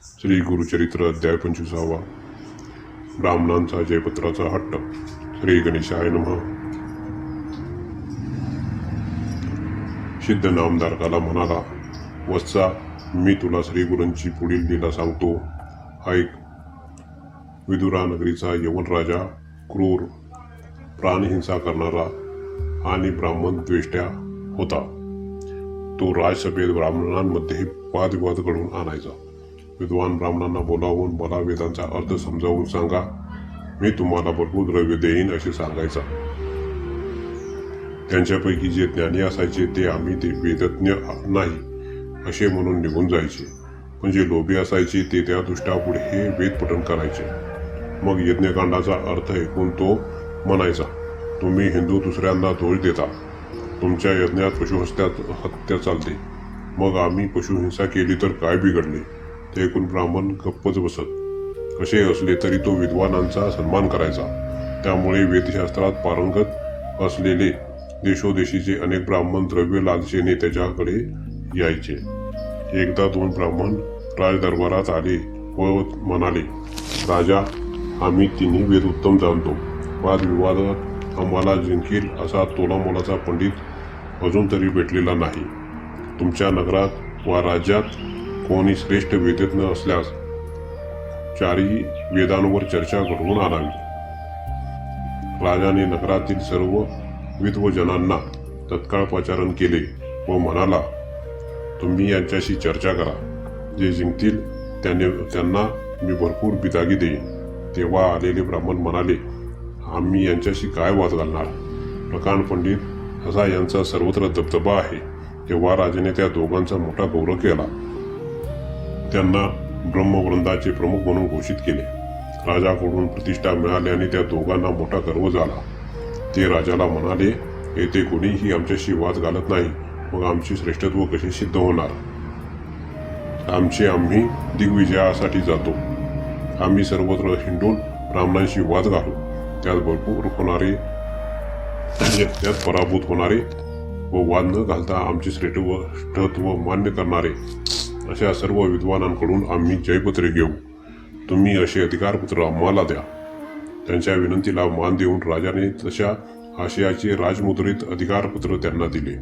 श्री गुरुचरित्र अध्याय 25. ब्राह्मणांचा जयपत्राचा हट्ट. श्री गणेशाय नमः. सिद्ध नामधारकाला म्हणाला, वत्सा, मी तुला श्री गुरूंची पुढील लीला सांगतो, ऐक. विदुरा नगरीचा यवन राजा क्रूर, प्राणहिंसा करणारा आणि ब्राह्मण द्वेष्ट्या होता. तो राजसभेत ब्राह्मणांमध्ये वादविवाद घडवून आणायचा. विद्वान ब्राह्मणांना बोलावून मला वेदांचा अर्थ समजावून सांगा, मी तुम्हाला भरपूर द्रव्य देईन असे सांगायचा. त्यांच्यापैकी जे ज्ञानी असायचे ते आम्ही ते वेदज्ञ नाही असे म्हणून निघून जायचे, पण जे लोभी असायचे ते त्या दृष्टापुढे हे वेदपठण करायचे. मग यज्ञकांडाचा अर्थ ऐकून तो म्हणायचा, तुम्ही हिंदू दुसऱ्यांना दोष देता, तुमच्या यज्ञात हत्या चालते. मग आम्ही पशुहिंसा केली तर काय बिघडले? ते ऐकून ब्राह्मण गप्पच बसत. कसे असले तरी तो विद्वानांचा सन्मान करायचा. त्यामुळे वेदशास्त्रात पारंगत असलेले देशोदेशीचे अनेक ब्राह्मण द्रव्य लालसेने त्याच्याकडे यायचे. एकदा 2 ब्राह्मण राजदरबारात आले व म्हणाले, राजा, आम्ही तिन्ही वेद उत्तम जाणतो. वादविवादात आम्हाला जिंकेल असा तोलामोलाचा पंडित अजून तरी भेटलेला नाही. तुमच्या नगरात वा राज्यात कोणी श्रेष्ठ वेदज्ञ असल्यास 4ही वेदांवर चर्चा घडवून आणावी. राजाने नगरातील सर्व विद्वजनांना तत्काळ पाचारण केले व म्हणाला, तुम्ही यांच्याशी चर्चा करा. जे जिंकतील त्यांना मी भरपूर बिदागी देईन. तेव्हा आलेले ब्राह्मण म्हणाले, आम्ही यांच्याशी काय वाद घालणार? प्रकांड पंडित असा यांचा सर्वत्र दबदबा आहे. तेव्हा राजाने त्या दोघांचा मोठा गौरव केला. त्यांना ब्रह्मवृंदाचे प्रमुख म्हणून घोषित केले. राजाकडून प्रतिष्ठा मिळाल्याने त्या दोघांना मोठा गर्व झाला. ते राजाला म्हणाले, येथे कोणीही आमच्याशी वाद घालत नाही, मग आमचे श्रेष्ठत्व कसे सिद्ध होणार? आम्ही दिग्विजयासाठी जातो. आम्ही सर्वत्र हिंडून ब्राह्मणांशी वाद घालू. त्यात पराभूत होणारे व वाद न घालता आमचे श्रेष्ठत्व मान्य करणारे अशा सर्व विद्वानांकडून आम्ही जयपत्रे घेऊ. तुम्ही असे अधिकारपत्र आम्हाला द्या. त्यांच्या विनंतीला मान देऊन राजाने तशा आशयाचे राजमुद्रित अधिकारपत्र त्यांना दिले.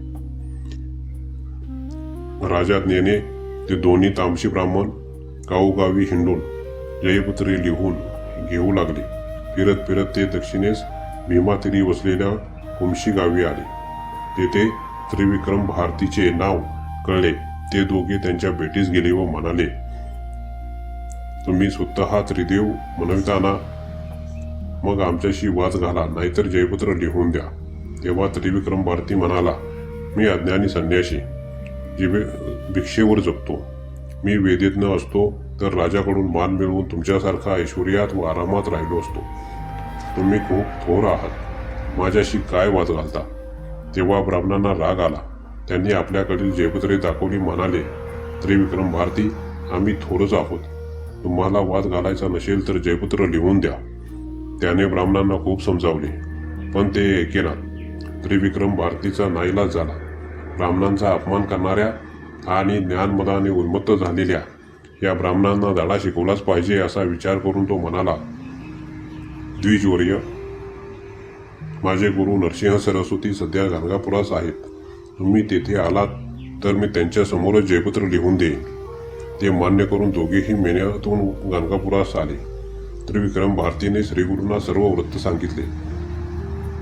राजाज्ञेने ते दोन्ही तामसी ब्राह्मण गावोगावी हिंडून जयपत्रे लिहून घेऊ लागले. फिरत फिरत ते दक्षिणेस भीमातीरी वसलेल्या कुमशी गावी आले. तेथे त्रिविक्रम भारतीचे नाव कळले. ते दोघे त्यांच्या भेटीस गेले व म्हणाले, तुम्ही स्वतः त्रिदेव म्हणविता ना? मग आमच्याशी वाद घाला, नाहीतर जयपत्र लिहून द्या. तेव्हा त्रिविक्रम भारती म्हणाला, मी अज्ञानी संन्यासी, भिक्षेवर जगतो. मी वेदज्ञ असतो तर राजाकडून मान मिळवून तुमच्यासारखा ऐश्वर्यात व आरामात राहिलो असतो. तुम्ही खूप थोर आहात, माझ्याशी काय वाद घालता? तेव्हा ब्राह्मणांना राग आला. त्यांनी आपल्याकडील जयपत्रे दाखवली. म्हणाले, त्रिविक्रम भारती, आम्ही थोरच आहोत. तुम्हाला वाद घालायचा नसेल तर जयपत्र लिहून द्या. त्याने ब्राह्मणांना खूप समजावले, पण ते ऐकेनात. त्रिविक्रम भारतीचा नाईलाज झाला. ब्राह्मणांचा अपमान करणाऱ्या आणि ज्ञानमदाने उन्मत्त झालेल्या या ब्राह्मणांना धडा शिकवलाच पाहिजे असा विचार करून तो म्हणाला, द्विजवर्य, माझे गुरु नरसिंह सरस्वती सध्या गाणगापुरास आहेत. तुम्ही तेथे आलात तर मी त्यांच्या समोरच जयपत्र लिहून देईन. ते मान्य करून दोघेही मेन्यातून गाणगापुरास आले. त्रिविक्रम भारतीने श्रीगुरूंना सर्व वृत्त सांगितले.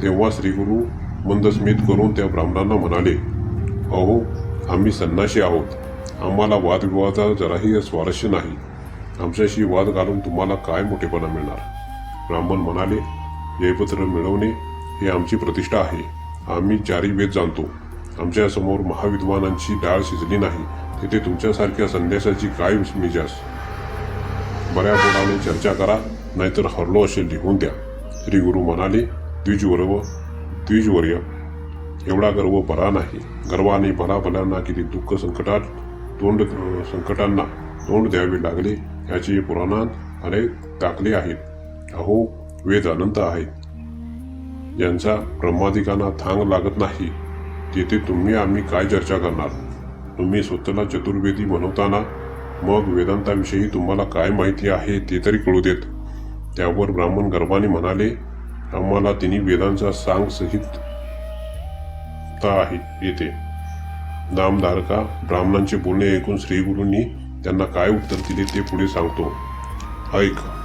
तेव्हा श्रीगुरु मंदस्मित करून त्या ब्राह्मणांना म्हणाले, अहो, आम्ही संन्यासी आहोत. आम्हाला वादविवादात जराही स्वारस्य नाही. आमच्याशी वाद घालून तुम्हाला काय मोठेपणा मिळणार? ब्राह्मण म्हणाले, जयपत्र मिळवणे ही आमची प्रतिष्ठा आहे. आम्ही 4ही वेद जाणतो. आमच्या समोर महाविद्वानांची डाळ शिजली नाही, तिथे तुमच्यासारख्या संन्यासाची काय मिजास? बऱ्या बोलाने चर्चा करा, नाहीतर हरलो असे लिहून द्या. श्री गुरु म्हणाले, द्विजवर्य, एवढा गर्व बरा नाही. गर्वाने भलाभल्यांना किती दुःख संकटांना तोंड द्यावे लागले याचे पुराणात अनेक दाखले आहेत. अहो, वेद अनंत आहेत, ज्यांचा ब्रह्मादिकांना थांग लागत नाही. तेथे तुम्ही आम्ही काय चर्चा करणार? तुम्ही स्वतःला चतुर्वेदी म्हणवताना मग वेदांताविषयी तुम्हाला काय माहिती आहे ते तरी कळू देत. त्यावर ब्राह्मण गर्वाने म्हणाले, आम्हाला तिन्ही वेदांचा सांग सहित आहे येते. नामधारका ब्राह्मणांचे बोलणे ऐकून श्रीगुरूंनी त्यांना काय उत्तर दिले ते पुढे सांगतो. ऐक.